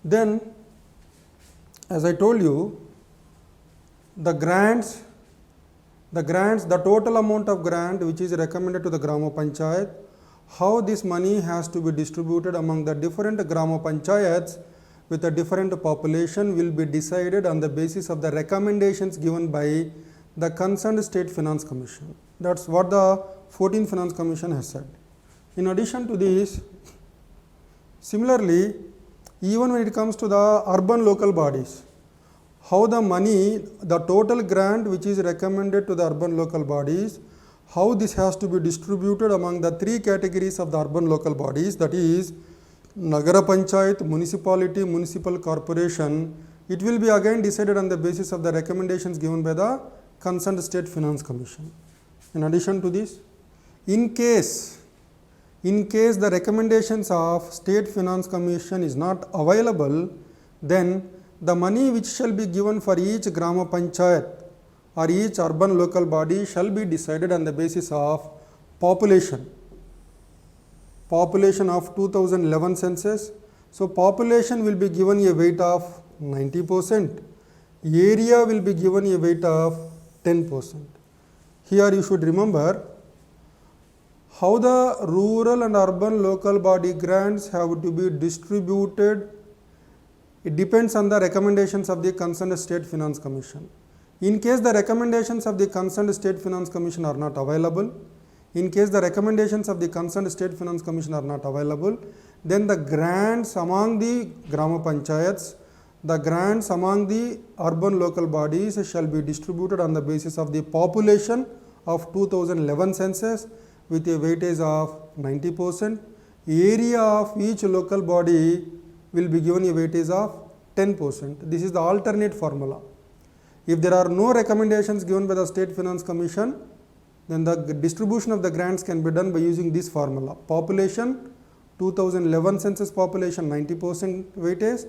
Then, as I told you, the total amount of grant which is recommended to the Grama Panchayat, how this money has to be distributed among the different Grama Panchayats with a different population will be decided on the basis of the recommendations given by the concerned State Finance Commission. That's what the 14th Finance Commission has said. In addition to this, similarly, even when it comes to the urban local bodies, how the money, the total grant which is recommended to the urban local bodies, how this has to be distributed among the three categories of the urban local bodies, that is Nagara Panchayat, municipality, municipal corporation, it will be again decided on the basis of the recommendations given by the concerned State Finance Commission. In addition to this, in case the recommendations of State Finance Commission is not available, then the money which shall be given for each Grama Panchayat or each urban local body shall be decided on the basis of population of 2011 census. So, population will be given a weight of 90%, area will be given a weight of 10%. Here you should remember how the rural and urban local body grants have to be distributed. It depends on the recommendations of the concerned State Finance Commission. In case the recommendations of the concerned State Finance Commission are not available, then the grants among the Grama Panchayats, the grants among the urban local bodies shall be distributed on the basis of the population of 2011 census with a weightage of 90%. Area of each local body will be given a weightage of 10%. This is the alternate formula. If there are no recommendations given by the State Finance Commission, then the distribution of the grants can be done by using this formula. Population, 2011 census population 90% weightage,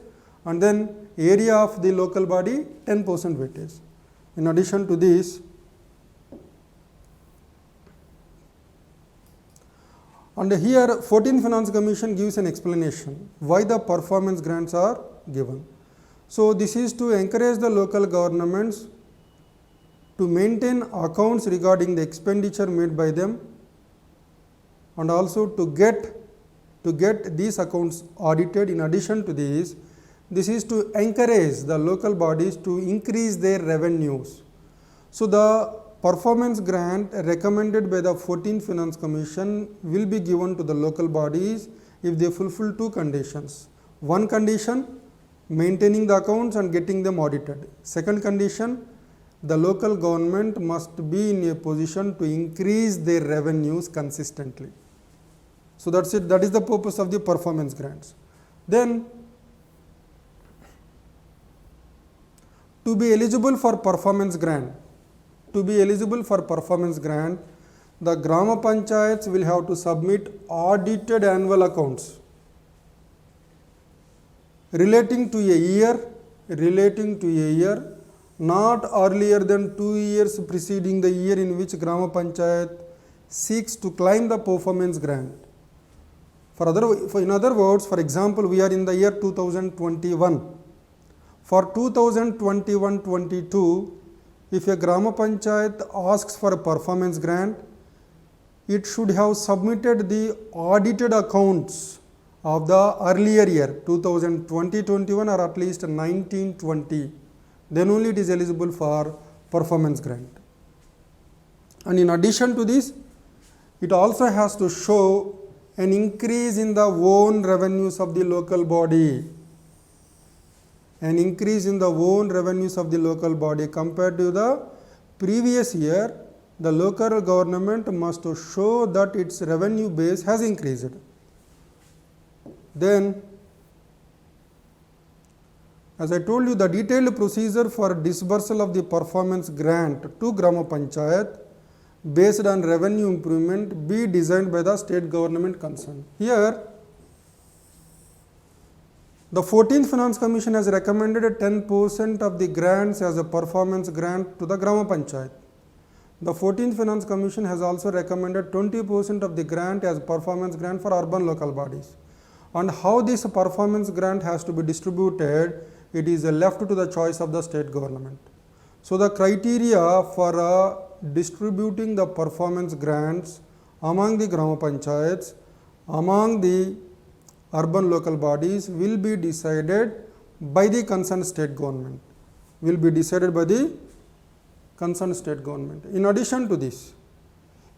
and then area of the local body 10% weightage. In addition to this, and here 14th Finance Commission gives an explanation why the performance grants are given. So, this is to encourage the local governments to maintain accounts regarding the expenditure made by them, and also to get these accounts audited. In addition to this is to encourage the local bodies to increase their revenues. So, the performance grant recommended by the 14th Finance Commission will be given to the local bodies if they fulfill two conditions. One condition, maintaining the accounts and getting them audited. Second condition, the local government must be in a position to increase their revenues consistently. So, that's it. That is the purpose of the performance grants. Then, to be eligible for performance grant, the Grama Panchayats will have to submit audited annual accounts relating to a year not earlier than 2 years preceding the year in which Grama Panchayat seeks to claim the performance grant. In other words, for example, we are in the year 2021. For 2021-22, if a Grama Panchayat asks for a performance grant, it should have submitted the audited accounts of the earlier year 2020-21 or at least 19-20. Then only it is eligible for performance grant. And in addition to this, it also has to show an increase in the own revenues of the local body. Compared to the previous year, the local government must show that its revenue base has increased. Then, as I told you, the detailed procedure for disbursal of the performance grant to Grama Panchayat based on revenue improvement be designed by the state government concerned. Here, the 14th Finance Commission has recommended 10% of the grants as a performance grant to the Grama Panchayat. The 14th Finance Commission has also recommended 20% of the grant as performance grant for urban local bodies. And how this performance grant has to be distributed, it is left to the choice of the state government. So the criteria for distributing the performance grants among the Grama Panchayats, among the urban local bodies will be decided by the concerned state government, will be decided by the concerned state government. In addition to this,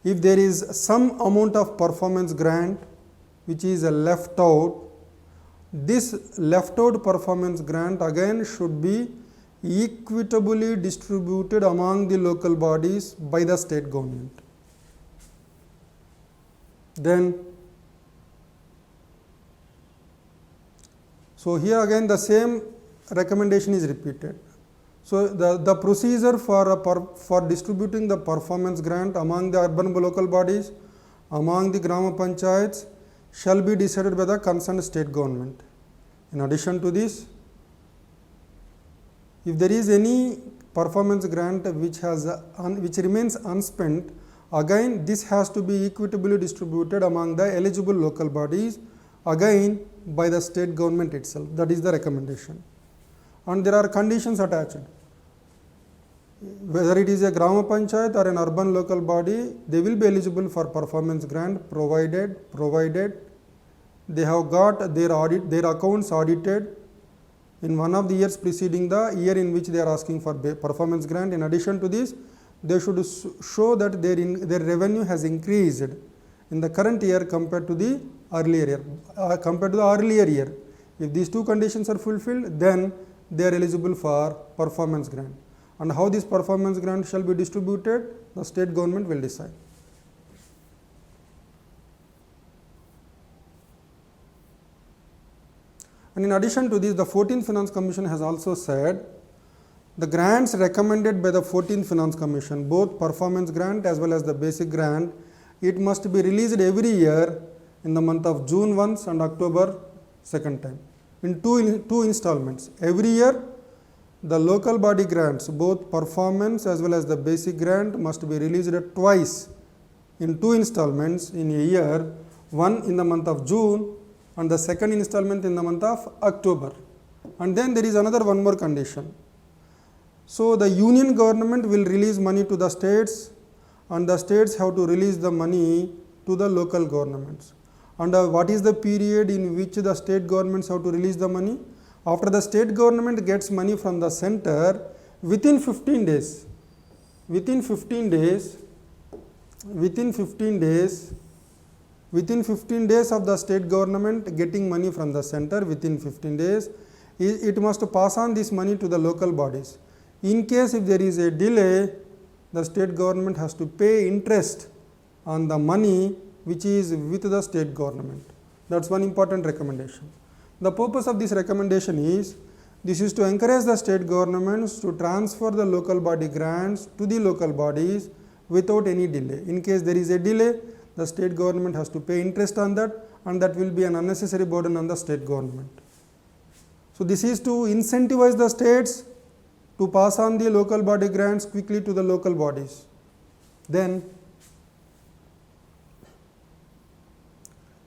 if there is some amount of performance grant which is left out, this left out performance grant again should be equitably distributed among the local bodies by the state government. Then, so here again the same recommendation is repeated. So the procedure for distributing the performance grant among the urban local bodies, among the Grama Panchayats shall be decided by the concerned state government. In addition to this, if there is any performance grant which remains unspent, again this has to be equitably distributed among the eligible local bodies, again by the state government itself. That is the recommendation. And there are conditions attached. Whether it is a Grama Panchayat or an urban local body, they will be eligible for performance grant provided they have got their accounts audited in one of the years preceding the year in which they are asking for performance grant. In addition to this, they should show that their revenue has increased in the current year compared to the earlier year. If these two conditions are fulfilled, then they are eligible for performance grant. And how this performance grant shall be distributed, the state government will decide. And in addition to this, the 14th Finance Commission has also said the grants recommended by the 14th Finance Commission, both performance grant as well as the basic grant, it must be released every year in the month of June once and October second time, in two installments. Every year, the local body grants, both performance as well as the basic grant, must be released twice in two installments in a year, one in the month of June and the second installment in the month of October. And then there is one more condition. So the union government will release money to the states and the states have to release the money to the local governments. And what is the period in which the state governments have to release the money? After the state government gets money from the center, within 15 days of the state government getting money from the center, within 15 days, it must pass on this money to the local bodies. In case if there is a delay, the state government has to pay interest on the money which is with the state government. That's one important recommendation. The purpose of this recommendation is, this is to encourage the state governments to transfer the local body grants to the local bodies without any delay. In case there is a delay, the state government has to pay interest on that, and that will be an unnecessary burden on the state government. So this is to incentivize the states to pass on the local body grants quickly to the local bodies. Then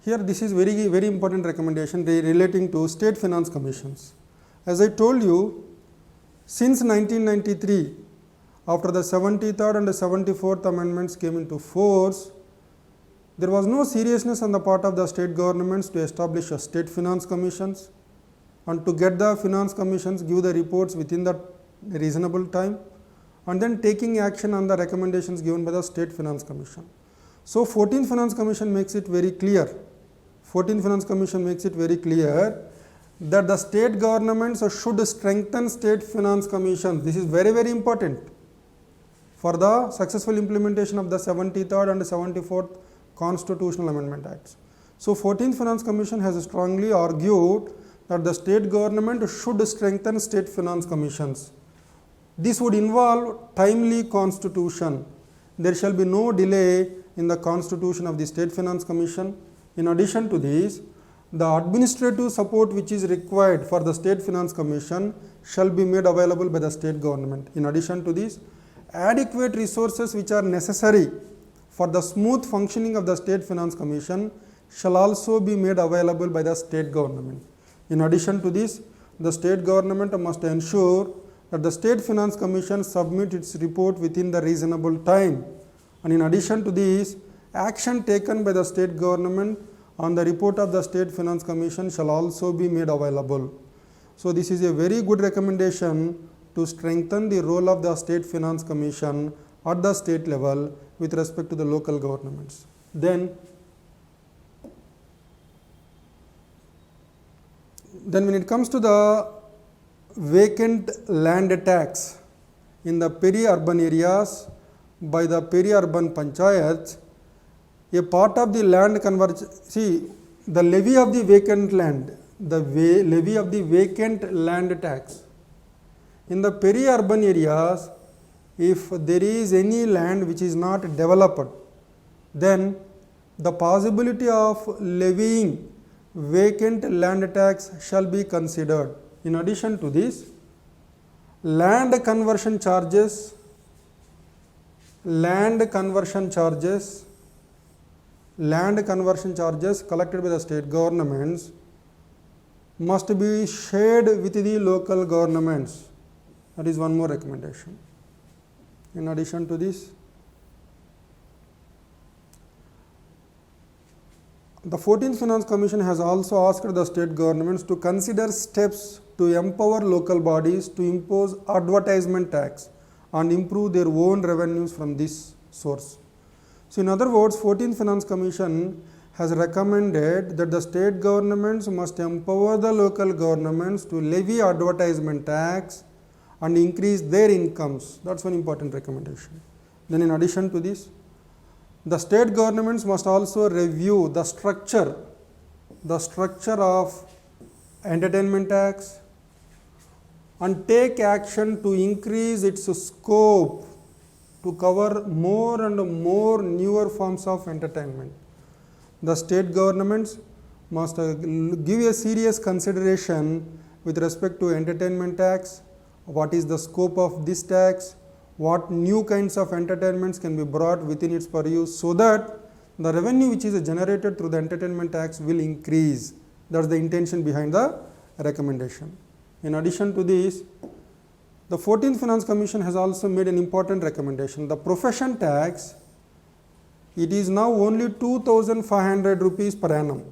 here this is very important recommendation relating to state finance commissions. As I told you, since 1993, after the 73rd and the 74th amendments came into force, there was no seriousness on the part of the state governments to establish a state finance commissions and to get the finance commissions give the reports within the reasonable time and then taking action on the recommendations given by the state finance commission. So 14th Finance Commission makes it very clear. 14th Finance Commission makes it very clear that the state governments should strengthen state finance commissions. This is very important for the successful implementation of the 73rd and 74th Constitutional Amendment Acts. So 14th Finance Commission has strongly argued that the state government should strengthen state finance commissions. This would involve timely constitution. There shall be no delay in the constitution of the State Finance Commission. In addition to this, the administrative support which is required for the State Finance Commission shall be made available by the state government. In addition to this, adequate resources which are necessary for the smooth functioning of the State Finance Commission shall also be made available by the state government. In addition to this, the state government must ensure that the State Finance Commission submit its report within the reasonable time. And in addition to this, action taken by the state government on the report of the State Finance Commission shall also be made available. So this is a very good recommendation to strengthen the role of the State Finance Commission at the state level with respect to the local governments. Then when it comes to the vacant land tax in the peri-urban areas by the peri-urban panchayats, a part of the land conversion, see the levy of the vacant land, levy of the vacant land tax. In the peri-urban areas, if there is any land which is not developed, then the possibility of levying vacant land tax shall be considered. In addition to this, land conversion charges collected by the state governments must be shared with the local governments. That is one more recommendation. In addition to this, the 14th Finance Commission has also asked the state governments to consider steps to empower local bodies to impose advertisement tax and improve their own revenues from this source. So in other words, 14th Finance Commission has recommended that the state governments must empower the local governments to levy advertisement tax and increase their incomes. That's one important recommendation. Then in addition to this, the state governments must also review the structure of entertainment tax and take action to increase its scope to cover more and more newer forms of entertainment. The state governments must give a serious consideration with respect to entertainment tax, what is the scope of this tax, what new kinds of entertainments can be brought within its purview, so that the revenue which is generated through the entertainment tax will increase. That is the intention behind the recommendation. In addition to this, the 14th Finance Commission has also made an important recommendation. The profession tax, it is now only 2,500 rupees per annum.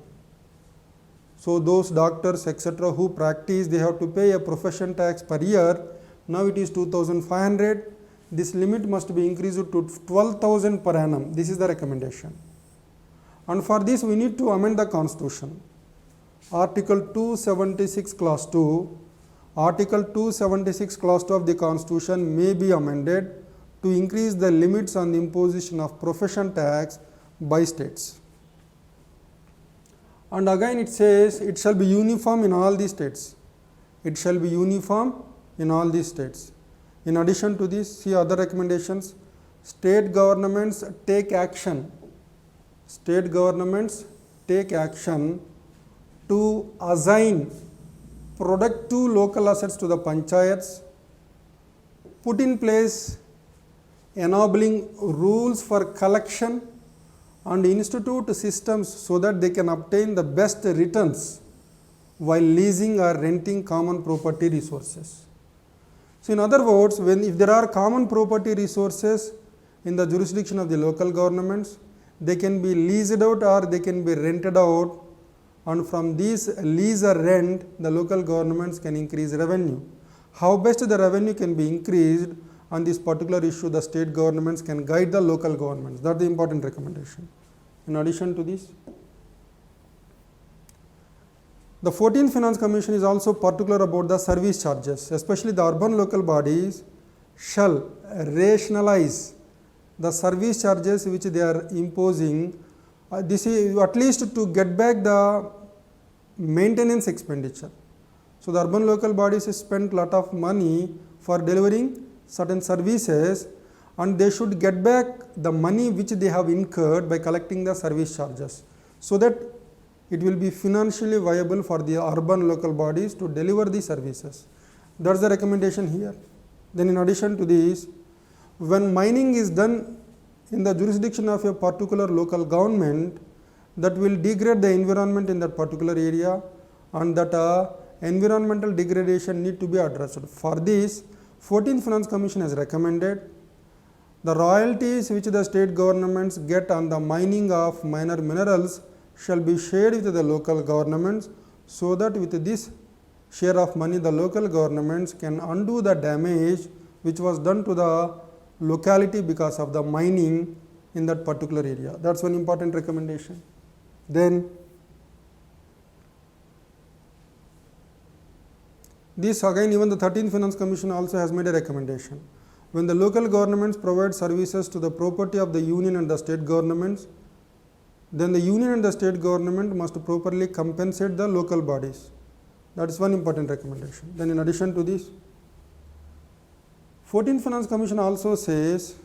So those doctors etc. who practice, they have to pay a profession tax per year. Now it is 2,500. This limit must be increased to 12,000 per annum. This is the recommendation. And for this we need to amend the Constitution. Article 276 clause 2. Article 276 clause 2 of the Constitution may be amended to increase the limits on the imposition of profession tax by states. And again it says it shall be uniform in all the states. It shall be uniform in all the states. In addition to this, see other recommendations. State governments take action. State governments take action to assign productive local assets to the panchayats, put in place enabling rules for collection and institute systems so that they can obtain the best returns while leasing or renting common property resources. So in other words, if there are common property resources in the jurisdiction of the local governments, they can be leased out or they can be rented out, and from these lease or rent, the local governments can increase revenue. How best the revenue can be increased on this particular issue, the state governments can guide the local governments. That is the important recommendation. In addition to this, the 14th Finance Commission is also particular about the service charges, especially the urban local bodies shall rationalize the service charges which they are imposing. This is at least to get back the maintenance expenditure. So the urban local bodies spend lot of money for delivering certain services, and they should get back the money which they have incurred by collecting the service charges, so that it will be financially viable for the urban local bodies to deliver the services. That is the recommendation here. Then in addition to this, when mining is done in the jurisdiction of a particular local government, that will degrade the environment in that particular area, and that environmental degradation need to be addressed. For this, 14th Finance Commission has recommended the royalties which the state governments get on the mining of minor minerals shall be shared with the local governments, so that with this share of money the local governments can undo the damage which was done to the locality because of the mining in that particular area. That is one important recommendation. Then this again, even the 13th Finance Commission also has made a recommendation. When the local governments provide services to the property of the union and the state governments, then the union and the state government must properly compensate the local bodies. That is one important recommendation. Then in addition to this, 14th Finance Commission also says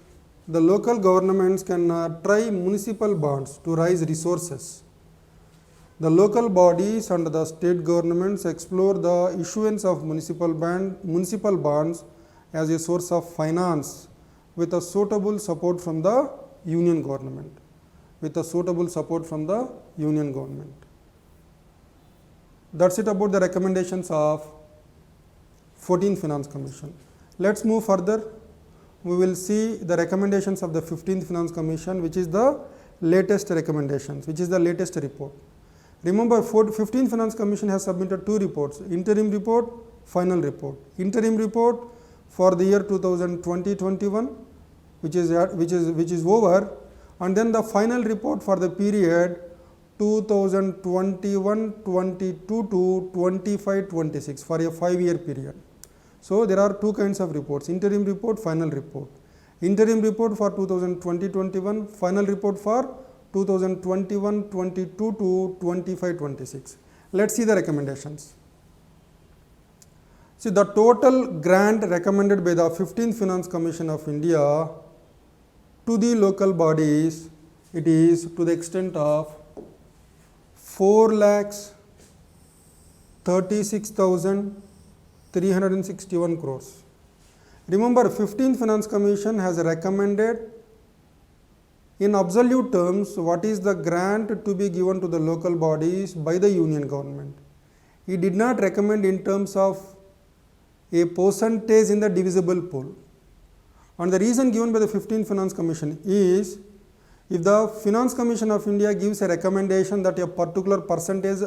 the local governments can try municipal bonds to raise resources. The local bodies and the state governments explore the issuance of municipal bonds as a source of finance with a suitable support from the union government. That's it about the recommendations of 14th Finance Commission. Let's move further. We will see the recommendations of the 15th Finance Commission, which is the latest recommendations, which is the latest report. Remember, 15th Finance Commission has submitted two reports: interim report, final report. Interim report for the year 2020-21, which is over, and then the final report for the period 2021-22 to 25-26 for a 5-year period. So there are two kinds of reports: interim report, final report. Interim report for 2020-21, final report for 2021-22 to 25-26. Let's see the recommendations. See, the total grant recommended by the 15th Finance Commission of India to the local bodies, it is to the extent of 4,36,361 crores. Remember, 15th Finance Commission has recommended in absolute terms what is the grant to be given to the local bodies by the union government. It did not recommend in terms of a percentage in the divisible pool. And the reason given by the 15th Finance Commission is, if the Finance Commission of India gives a recommendation that a particular percentage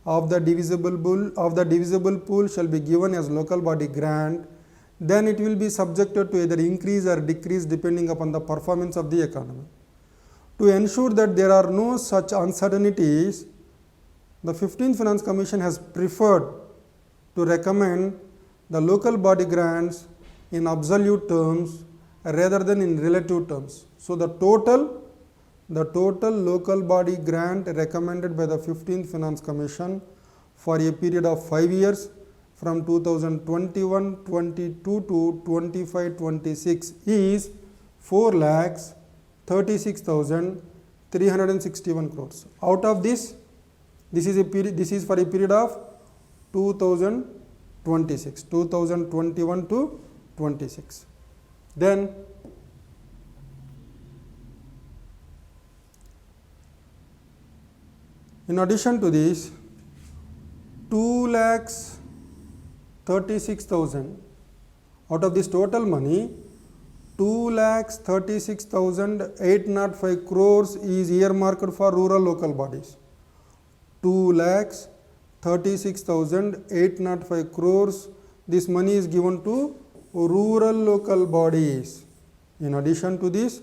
of the divisible pool shall be given as local body grant, then it will be subjected to either increase or decrease depending upon the performance of the economy. To ensure that there are no such uncertainties, the 15th Finance Commission has preferred to recommend the local body grants in absolute terms rather than in relative terms. So the total local body grant recommended by the 15th Finance Commission for a period of 5 years from 2021-22 to 25-26 is 4,36,361 crores. Out of this, this is for a period of 2021 to 26. Then in addition to this, 2,36,000 out of this total money, 2,36,805 crores is earmarked for rural local bodies. 2,36,805 crores, this money is given to rural local bodies. In addition to this,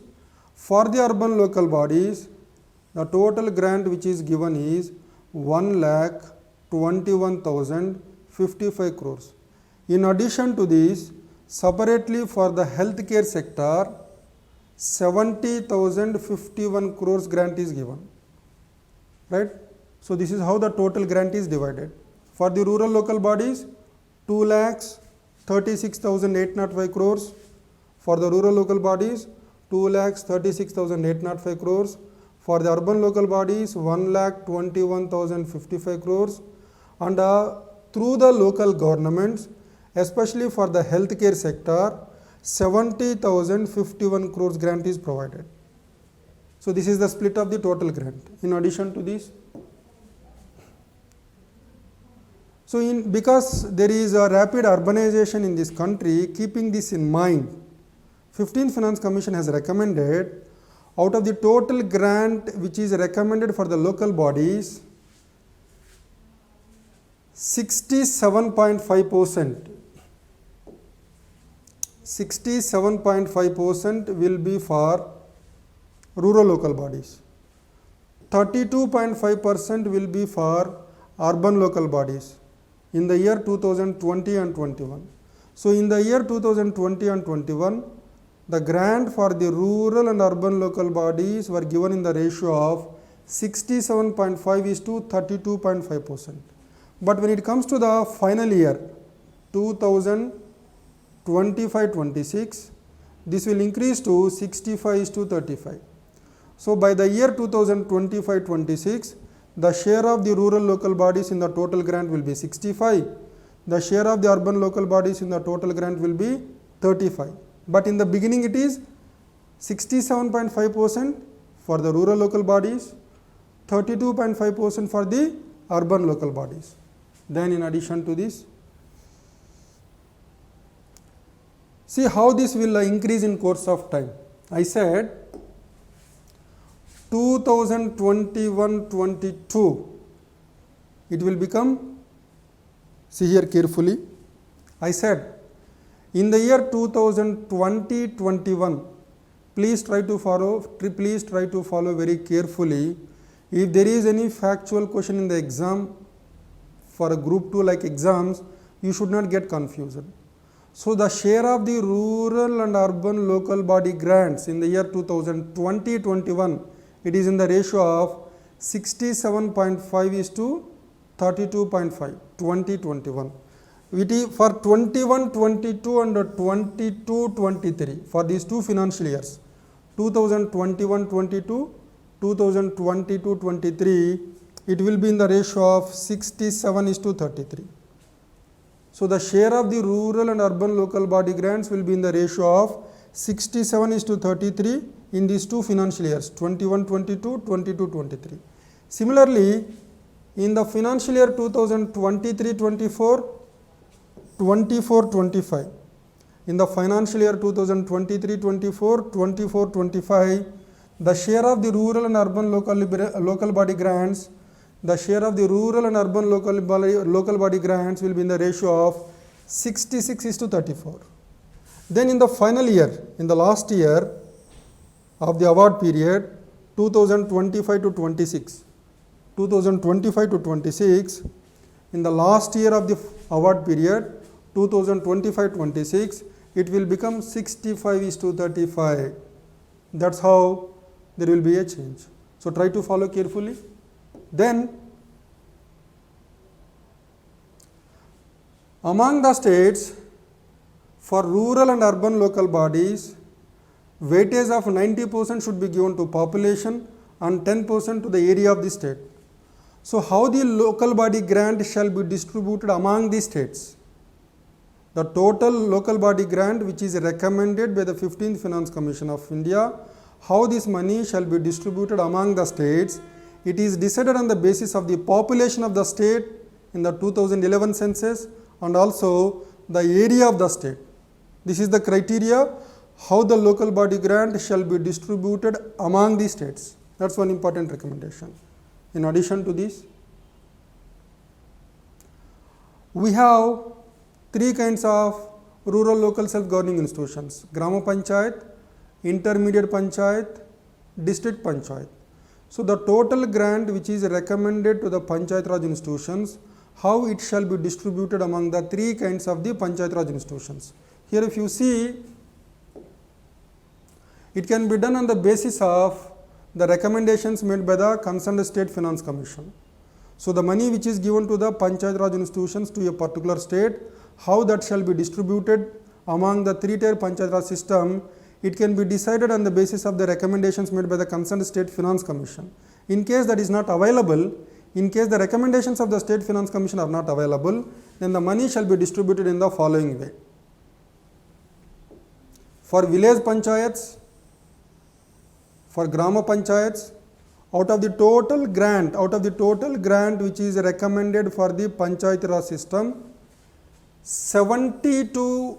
for the urban local bodies, the total grant which is given is 1,21,055 crores. In addition to this, separately for the healthcare sector, 70,051 crores grant is given. Right? So this is how the total grant is divided. For the rural local bodies, 2,36,805 crores. For the rural local bodies, 2,36,805 crores. For the urban local bodies, 1,21,055 crores. And through the local governments, especially for the healthcare sector, 70,051 crores grant is provided. So this is the split of the total grant. In addition to this, so because there is a rapid urbanization in this country, keeping this in mind, 15th Finance Commission has recommended, out of the total grant which is recommended for the local bodies, 67.5% will be for rural local bodies, 32.5% will be for urban local bodies in the year 2020 and 21. So in the year 2020 and 21, the grant for the rural and urban local bodies were given in the ratio of 67.5 is to 32.5%. But when it comes to the final year 2025-26, this will increase to 65 is to 35. So by the year 2025-26, the share of the rural local bodies in the total grant will be 65. The share of the urban local bodies in the total grant will be 35. But in the beginning it is 67.5% for the rural local bodies, 32.5% for the urban local bodies. Then in addition to this, see how this will increase in course of time. I said 2021-22, it will become, see here carefully, I said in the year 2020-21, please try to follow very carefully. If there is any factual question in the exam for a group 2 like exams, you should not get confused. So the share of the rural and urban local body grants in the year 2020-21, it is in the ratio of 67.5 is to 32.5, 2021. It is for 21-22 and 22-23, for these two financial years, 2021-22, 2022-23, it will be in the ratio of 67 is to 33. So the share of the rural and urban local body grants will be in the ratio of 67 is to 33 in these two financial years, 21-22, 22-23. Similarly, in the financial year 2023-24, 24-25, in the financial year 2023-24, 24-25, the share of the rural and urban local body grants, the share of the rural and urban local body grants will be in the ratio of 66 is to 34. Then in the final year, in the last year of the award period, 2025 to 26, 2025 to 26, in the last year of the award period, 2025-26, it will become 65 is to 35. That's how there will be a change. So try to follow carefully. Then among the states, for rural and urban local bodies, weightage of 90% should be given to population and 10% to the area of the state. So how the local body grant shall be distributed among the states? The total local body grant which is recommended by the 15th Finance Commission of India, how this money shall be distributed among the states, it is decided on the basis of the population of the state in the 2011 census and also the area of the state. This is the criteria how the local body grant shall be distributed among the states. That's one important recommendation. In addition to this, we have three kinds of rural local self-governing institutions: Grama Panchayat, Intermediate Panchayat, District Panchayat. So the total grant which is recommended to the Panchayat Raj institutions, how it shall be distributed among the three kinds of the Panchayat Raj institutions. Here if you see, it can be done on the basis of the recommendations made by the concerned State Finance Commission. So the money which is given to the Panchayat Raj institutions to a particular state, how that shall be distributed among the three-tier Panchayat Raj system, it can be decided on the basis of the recommendations made by the concerned State Finance Commission. In case that is not available, in case the recommendations of the State Finance Commission are not available, then the money shall be distributed in the following way. For village panchayats, For Grama Panchayats, out of the total grant which is recommended for the Panchayati Raj system, 70 to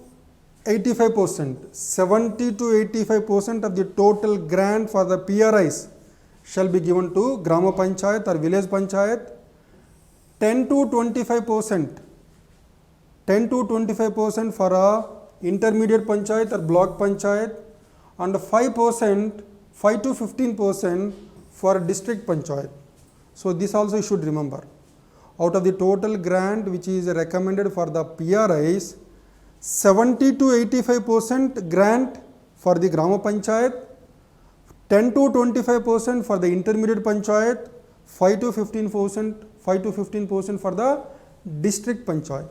85% of the total grant for the PRIs shall be given to Grama Panchayat or village Panchayat. 10 to 25% for a intermediate Panchayat or block Panchayat, and 5 to 15% for district Panchayat. So this also you should remember. Out of the total grant which is recommended for the PRIs, 70 to 85% grant for the Grama Panchayat, 10 to 25% for the intermediate Panchayat, 5 to 15% for the district Panchayat.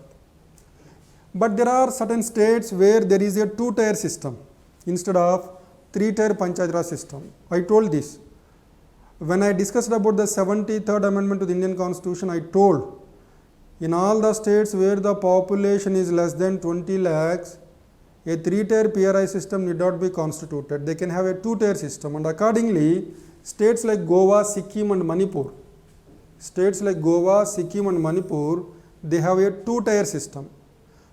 But there are certain states where there is a two-tier system instead of three-tier Panchayat Raj system. I told this. When I discussed about the 73rd Amendment to the Indian Constitution, I told in all the states where the population is less than 20 lakhs, a three-tier PRI system need not be constituted. They can have a two-tier system, and accordingly, states like Goa, Sikkim and Manipur, they have a two-tier system.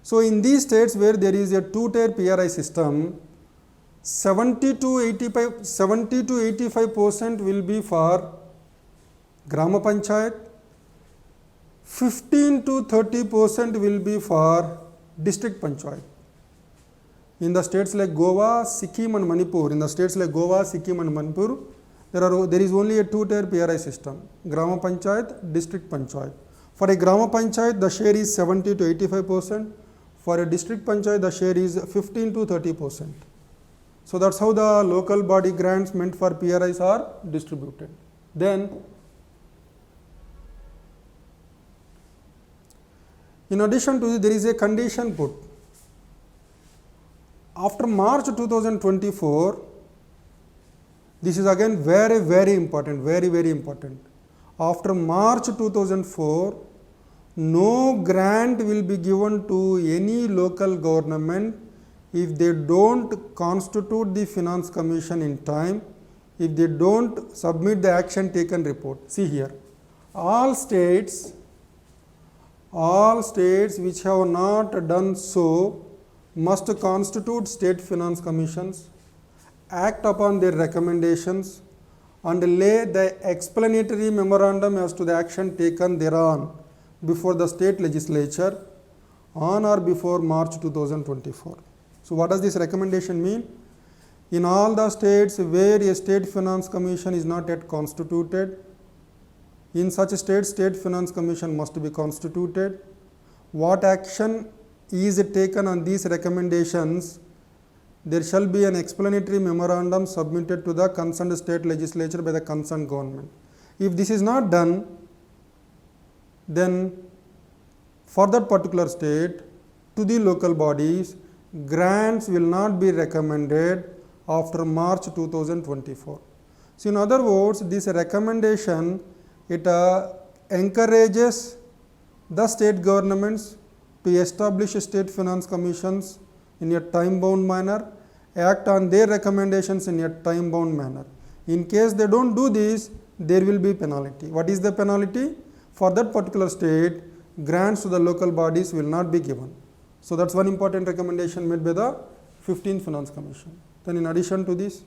So in these states where there is a two-tier PRI system, 70 to 85% will be for Grama Panchayat, 15 to 30% will be for district Panchayat. In the states like Goa, Sikkim and Manipur, there is only a two-tier PRI system, Grama Panchayat, district Panchayat. For a Grama Panchayat, the share is 70 to 85%. For a district Panchayat, the share is 15 to 30%. So that's how the local body grants meant for PRIs are distributed. Then, in addition to this, there is a condition put. After March 2024, this is again very important. After March 2004, no grant will be given to any local government if they don't constitute the Finance Commission in time, if they don't submit the action taken report. See here, all states which have not done so must constitute state finance commissions, act upon their recommendations, and lay the explanatory memorandum as to the action taken thereon before the state legislature on or before March 2024. So what does this recommendation mean? In all the states where a state finance commission is not yet constituted, in such states, state finance commission must be constituted. What action is taken on these recommendations? There shall be an explanatory memorandum submitted to the concerned state legislature by the concerned government. If this is not done, then for that particular state, to the local bodies, grants will not be recommended after March 2024. So in other words, this recommendation, it encourages the state governments to establish state finance commissions in a time-bound manner, act on their recommendations in a time-bound manner. In case they don't do this, there will be penalty. What is the penalty? For that particular state, grants to the local bodies will not be given. So that's one important recommendation made by the 15th Finance Commission. Then in addition to this,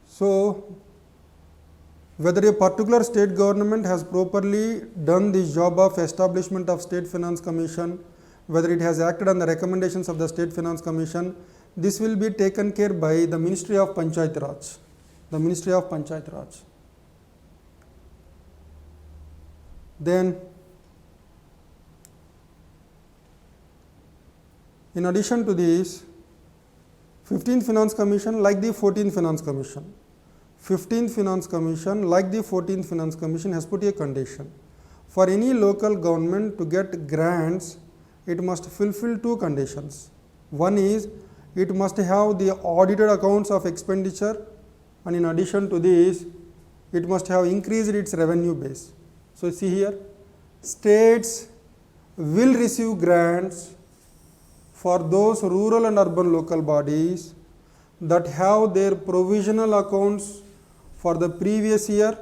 so whether a particular state government has properly done the job of establishment of State Finance Commission, whether it has acted on the recommendations of the State Finance Commission, this will be taken care by the Ministry of Panchayat Raj. Then, in addition to this, 15th Finance Commission, like the 14th Finance Commission, 15th Finance Commission, like the 14th Finance Commission, has put a condition. For any local government to get grants, it must fulfill two conditions. One is, it must have the audited accounts of expenditure, and in addition to this, it must have increased its revenue base. So see here, states will receive grants for those rural and urban local bodies that have their provisional accounts for the previous year.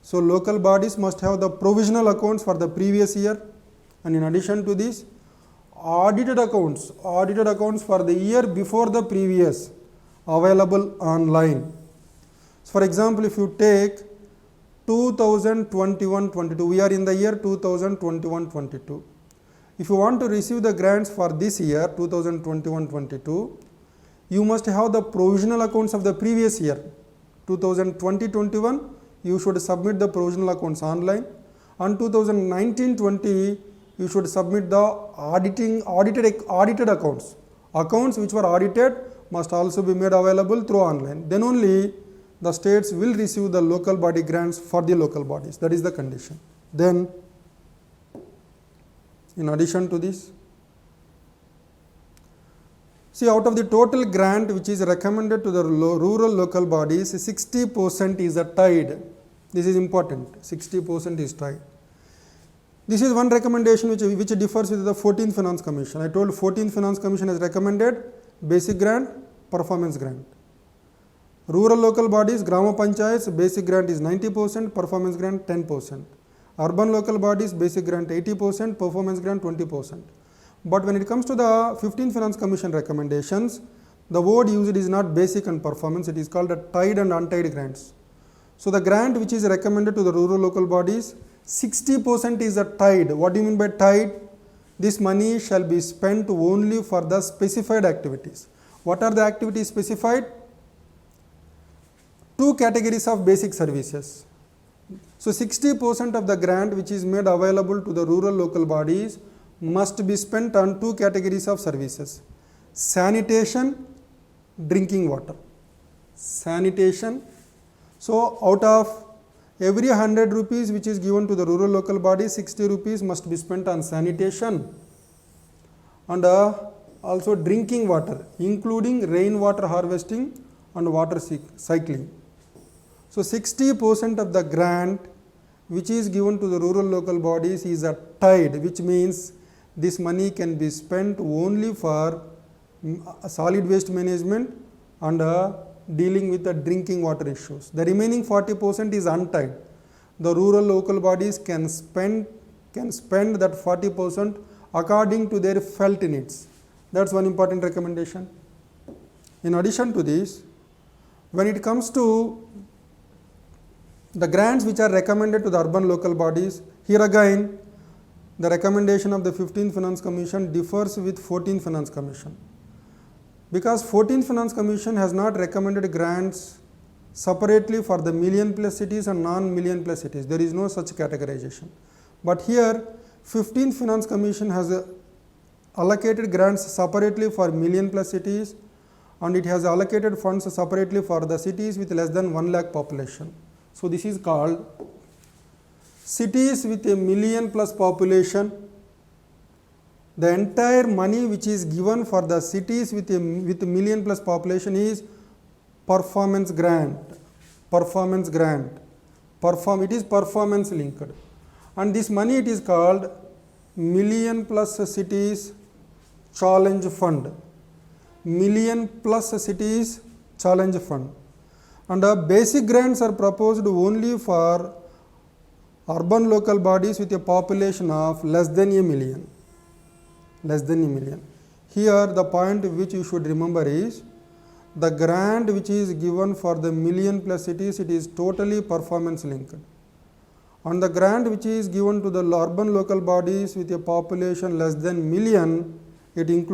So local bodies must have the provisional accounts for the previous year, and in addition to this, audited accounts for the year before the previous available online. So for example, if you take 2021-22, we are in the year 2021-22. If you want to receive the grants for this year 2021-22, you must have the provisional accounts of the previous year 2020-21. You should submit the provisional accounts online, and 2019-20 you should submit the audited accounts. Accounts which were audited must also be made available through online. Then only the states will receive the local body grants for the local bodies. That is the condition. Then in addition to this, see, out of the total grant which is recommended to the rural local bodies, 60% is a tied. This is important, 60% is tied. This is one recommendation which differs with the 14th Finance Commission. I told 14th Finance Commission has recommended basic grant, performance grant. Rural local bodies, Grama Panchayats, basic grant is 90%, performance grant 10%. Urban local bodies, basic grant 80%, performance grant 20%. But when it comes to the 15th Finance Commission recommendations, the word used is not basic and performance, it is called a tied and untied grants. So the grant which is recommended to the rural local bodies, 60% is a tied. What do you mean by tied? This money shall be spent only for the specified activities. What are the activities specified? 2 categories of basic services. So 60% of the grant which is made available to the rural local bodies must be spent on 2 categories of services: sanitation, drinking water. Sanitation. So out of every 100 rupees which is given to the rural local body, 60 rupees must be spent on sanitation, and also drinking water, including rainwater harvesting and water cycling. So 60% of the grant which is given to the rural local bodies is a tied, which means this money can be spent only for solid waste management and dealing with the drinking water issues. The remaining 40% is untied. The rural local bodies can spend that 40% according to their felt needs. That's one important recommendation. In addition to this, when it comes to the grants which are recommended to the urban local bodies, here again the recommendation of the 15th Finance Commission differs with 14th Finance Commission, because 14th Finance Commission has not recommended grants separately for the million plus cities and non-million plus cities. There is no such categorization. But here 15th Finance Commission has allocated grants separately for million plus cities, and it has allocated funds separately for the cities with less than 1 lakh population. So this is called cities with a million plus population. The entire money which is given for the cities with a million plus population is performance grant. It is performance linked, and this money it is called million plus cities challenge fund. Million plus cities challenge fund. And basic grants are proposed only for urban local bodies with a population of less than a million. Here the point which you should remember is the grant which is given for the million plus cities, it is totally performance linked. And the grant which is given to the urban local bodies with a population less than million, it is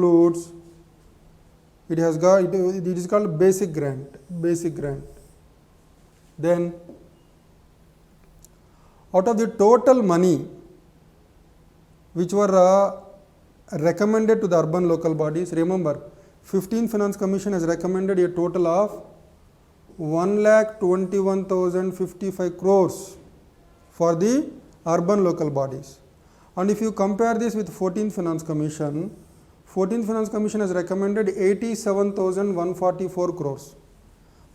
called basic grant. Then out of the total money which were recommended to the urban local bodies, remember 15th Finance Commission has recommended a total of 1,21,055 crores for the urban local bodies. And if you compare this with 14th Finance Commission, 14th Finance Commission has recommended 87,144 crores.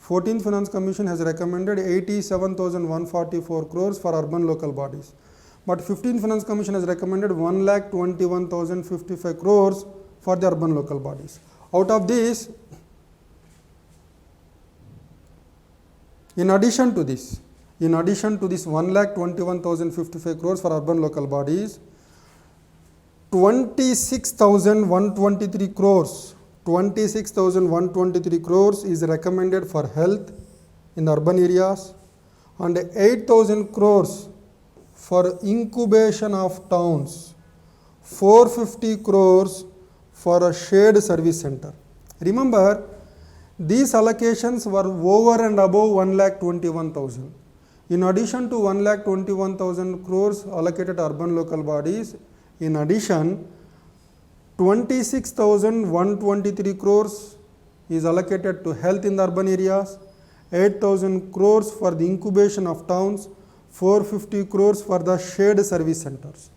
14th Finance Commission has recommended 87,144 crores for urban local bodies. But 15th Finance Commission has recommended 1,21,055 crores for the urban local bodies. Out of this, In addition to this 1,21,055 crores for urban local bodies, 26,123 crores is recommended for health in the urban areas, and 8,000 crores for incubation of towns, 450 crores for a shared service center. Remember, these allocations were over and above 1,21,000. In addition to 1,21,000 crores allocated to urban local bodies, in addition 26,123 crores is allocated to health in the urban areas, 8,000 crores for the incubation of towns, 450 crores for the shared service centers.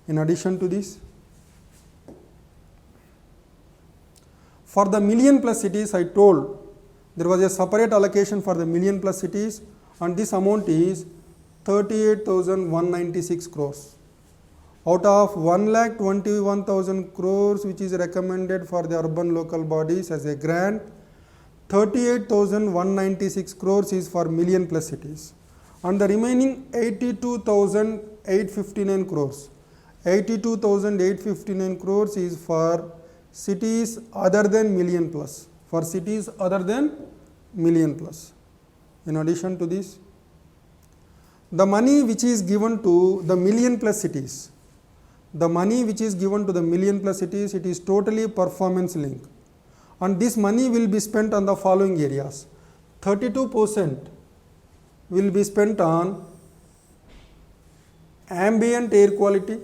In addition to this, for the million plus cities, I told there was a separate allocation for the million plus cities, and this amount is 38,196 crores. Out of 1,21,000 crores which is recommended for the urban local bodies as a grant, 38,196 crores is for million plus cities, and the remaining 82,859 crores. 82,859 crores is for cities other than million plus, for cities other than million plus. In addition to this, the money which is given to the million plus cities, it is totally performance linked, and this money will be spent on the following areas. 32% will be spent on ambient air quality,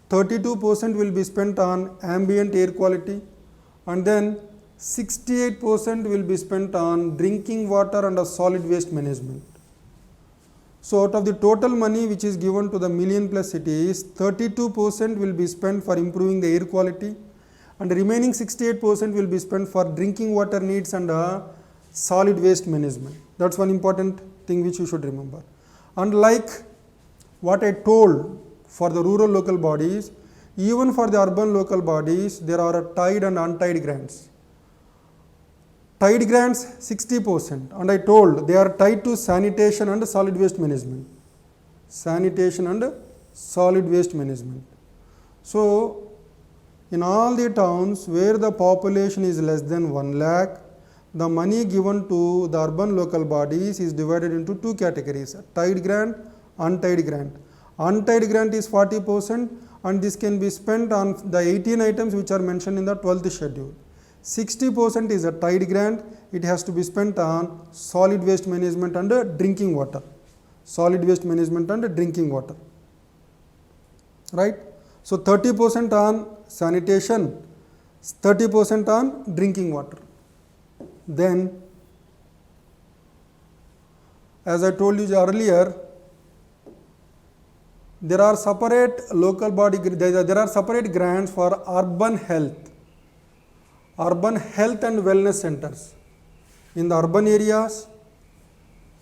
32% will be spent on ambient air quality, and then 68% will be spent on drinking water and solid waste management. So out of the total money which is given to the million plus cities, 32% will be spent for improving the air quality, and the remaining 68% will be spent for drinking water needs and solid waste management. That's one important thing which you should remember. And like what I told for the rural local bodies, even for the urban local bodies, there are tied and untied grants. Tied grants 60%, and I told they are tied to sanitation and solid waste management. So in all the towns where the population is less than 1 lakh, the money given to the urban local bodies is divided into two categories: tied grant, untied grant. Untied grant is 40%, and this can be spent on the 18 items which are mentioned in the 12th schedule. 60% is a tied grant. It has to be spent on solid waste management and drinking water. Right? So 30% on sanitation, 30% on drinking water. Then, as I told you earlier, there are separate separate grants for urban health and wellness centers. In the urban areas,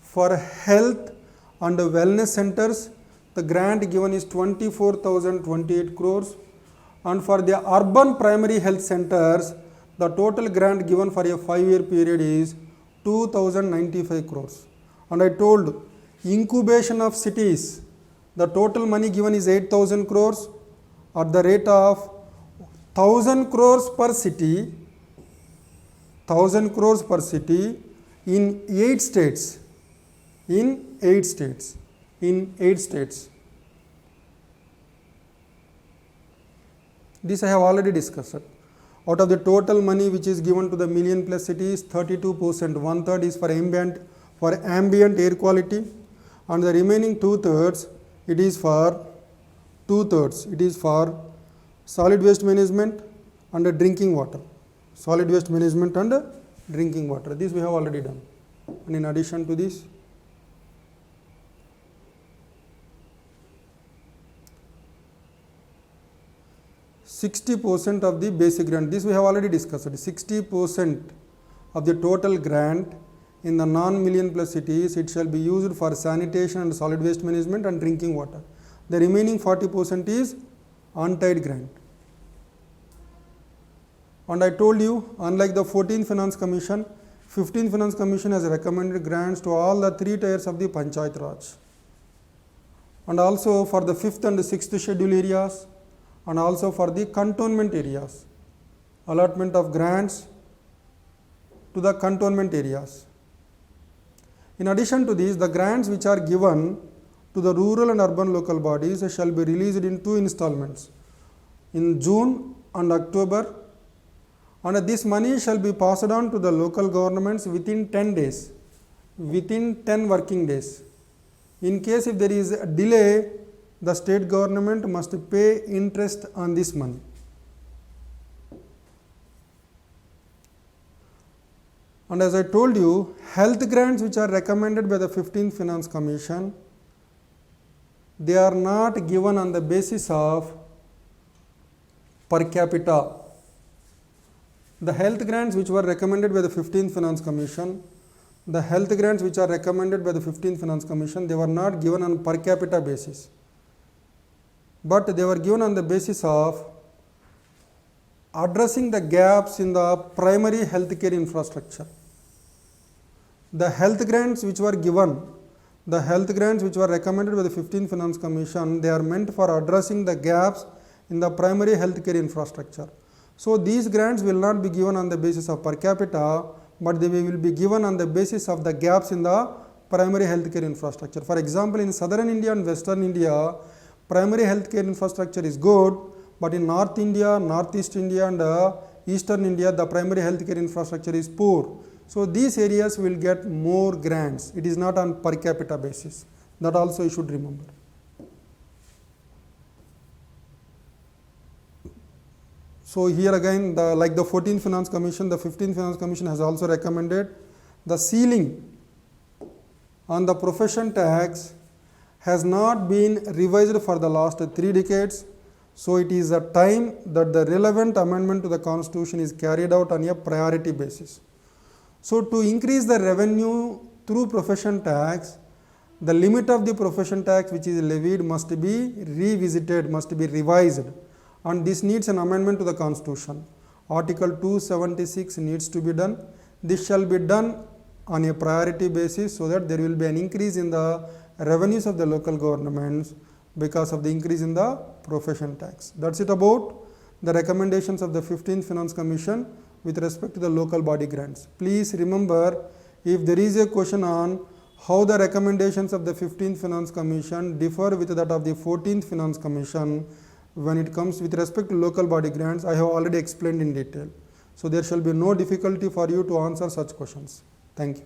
for health and wellness centers, the grant given is 24,028 crores, and for the urban primary health centers, the total grant given for a 5-year period is 2,095 crores. And I told incubation of cities, the total money given is 8,000 crores at the rate of 1,000 crores per city, in 8 states. This I have already discussed. Out of the total money which is given to the million plus cities, 32%, 1/3 is for ambient air quality, and the remaining 2/3 it is for solid waste management and drinking water. This we have already done. And in addition to this, %60 of the basic grant, this we have already discussed. 60% of the total grant in the non-million plus cities, it shall be used for sanitation and solid waste management and drinking water. The remaining 40% is untied grant. And I told you, unlike the 14th Finance Commission, 15th Finance Commission has recommended grants to all the 3 tiers of the Panchayat Raj, and also for the 5th and 6th schedule areas, and also for the cantonment areas, allotment of grants to the cantonment areas. In addition to this, the grants which are given to the rural and urban local bodies shall be released in 2 installments, in June and October, and this money shall be passed on to the local governments within 10 days, within 10 working days. In case if there is a delay, the state government must pay interest on this money. And as I told you, health grants which are recommended by the 15th Finance Commission, they are not given on the basis of per capita. The health grants which were recommended by the 15th Finance Commission, the health grants which are recommended by the 15th Finance Commission, they were not given on per capita basis, but they were given on the basis of addressing the gaps in the primary healthcare infrastructure. The health grants which were given, the health grants which were recommended by the 15th Finance Commission, they are meant for addressing the gaps in the primary healthcare infrastructure. So these grants will not be given on the basis of per capita, but they will be given on the basis of the gaps in the primary healthcare infrastructure. For example, in southern India and western India, primary healthcare infrastructure is good, but in North India, Northeast India and Eastern India, the primary healthcare infrastructure is poor. So these areas will get more grants. It is not on per capita basis. That also you should remember. So here again, like the 14th Finance Commission, the 15th Finance Commission has also recommended the ceiling on the profession tax has not been revised for the last 3 decades. So it is a time that the relevant amendment to the Constitution is carried out on a priority basis. So to increase the revenue through profession tax, the limit of the profession tax which is levied must be revisited, must be revised, and this needs an amendment to the Constitution. Article 276 needs to be done. This shall be done on a priority basis so that there will be an increase in the revenues of the local governments because of the increase in the profession tax. That's it about the recommendations of the 15th Finance Commission with respect to the local body grants. Please remember, if there is a question on how the recommendations of the 15th Finance Commission differ with that of the 14th Finance Commission when it comes with respect to local body grants, I have already explained in detail. So there shall be no difficulty for you to answer such questions. Thank you.